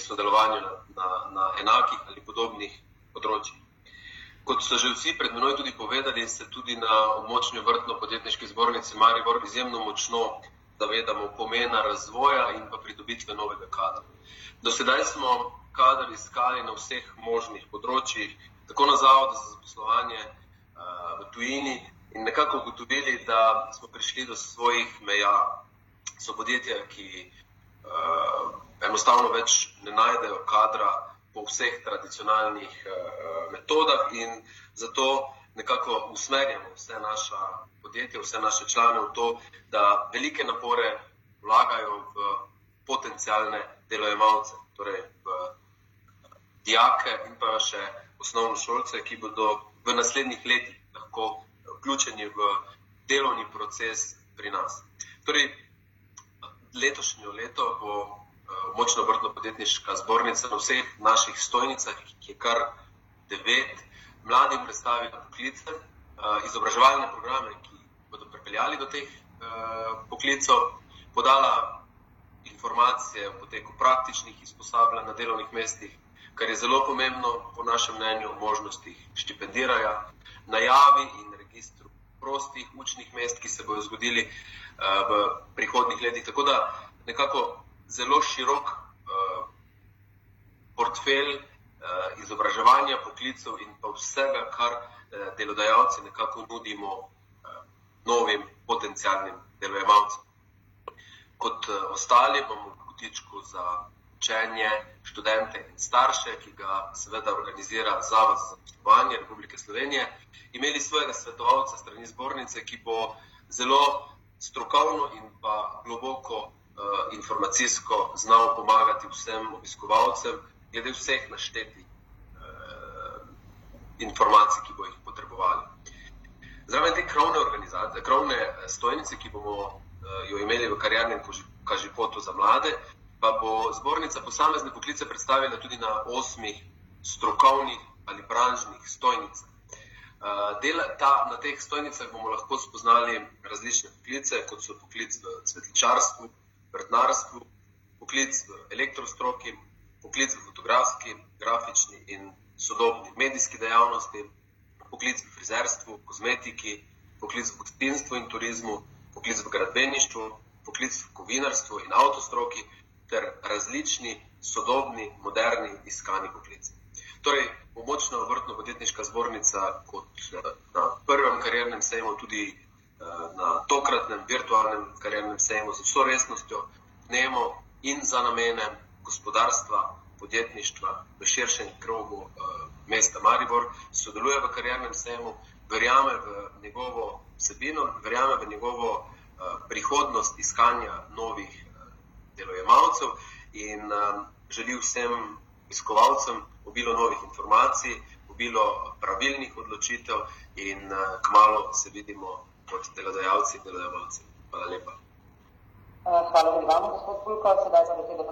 sodelovanju na enakih ali podobnih področjih. Kot so že vsi pred menoj tudi povedali, se tudi na območni obrtno-podjetniški zbornici Maribor izjemno močno zavedamo pomena razvoja in pa pridobitve novega kadra. Do sedaj smo kader iskali na vseh možnih področjih, tako na Zavodu za zaposlovanje v tujini in nekako ugotovili, da smo prišli do svojih meja. So podjetja, ki enostavno več ne najdejo kadra po vseh tradicionalnih metodah in zato nekako usmerjamo vse naša podjetja, vse naše člane v to, da velike napore vlagajo v potencialne delojemalce, torej v dijake in pa še osnovnošolce, ki bodo v naslednjih letih lahko vključeni v delovni proces pri nas. Torej, letošnjo leto bo Območna obrtno-podjetniška zbornica na vseh naših stojnicah, ki je kar 9, mladim predstavila poklice, izobraževalne programe, ki bodo pripeljali do teh poklicov, podala informacije o poteku praktičnih usposabljanj na delovnih mestih, kar je zelo pomembno po našem mnenju o možnostih štipendiranja, najavi in registru prostih učnih mest, ki se bodo zgodili v prihodnjih letih. Tako da nekako zelo širok portfelj izobraževanja poklicov in pa vsega, kar delodajalci nekako nudimo novim potencialnim delojemalcem. Kot ostali bomo v kotičku za učenje, študente in starše, ki ga seveda organizira Zavod za zaposlovanje Republike Slovenije, imeli svojega svetovalca strani zbornice, ki bo zelo strokovno in pa globoko informacijsko znal pomagati vsem obiskovalcem glede vseh naštetih informacij, ki bo jih potrebovali. Zraven te krovne stojnice, ki bomo jo imeli v kariernem kažipotu za mlade, pa bo zbornica posamezne poklice predstavila tudi na 8 strokovnih ali branžnih stojnicah. Na teh stojnicah bomo lahko spoznali različne poklice, kot so poklic v cvetličarstvu, vrtnarstvu, poklic v elektrostroki, poklic v fotografski, grafični in sodobni medijski dejavnosti, poklic v frizerstvu, kozmetiki, poklic v gostinstvu in turizmu, poklic v gradbeništvu, poklic v kovinarstvu in avtostroki ter različni sodobni, moderni iskani poklici. Torej, Območna obrtno-podjetniška zbornica kot na prvem kariernem sejmu, tudi na tokratnem virtualnem kariernem sejmu z vso resnostjo vnemo in za namene gospodarstva, podjetništva v širšem krogu mesta Maribor, sodeluje v kariernem sejmu, verjame v njegovo vsebino, verjame v njegovo prihodnost iskanja novih delojemalcev in želi vsem obiskovalcem obilo novih informacij, obilo pravilnih odločitev in kmalu se vidimo kot delodajalci in delojemalci. Hvala lepa. Hvala tudi vam, gospod Pulko. Sedaj za besedo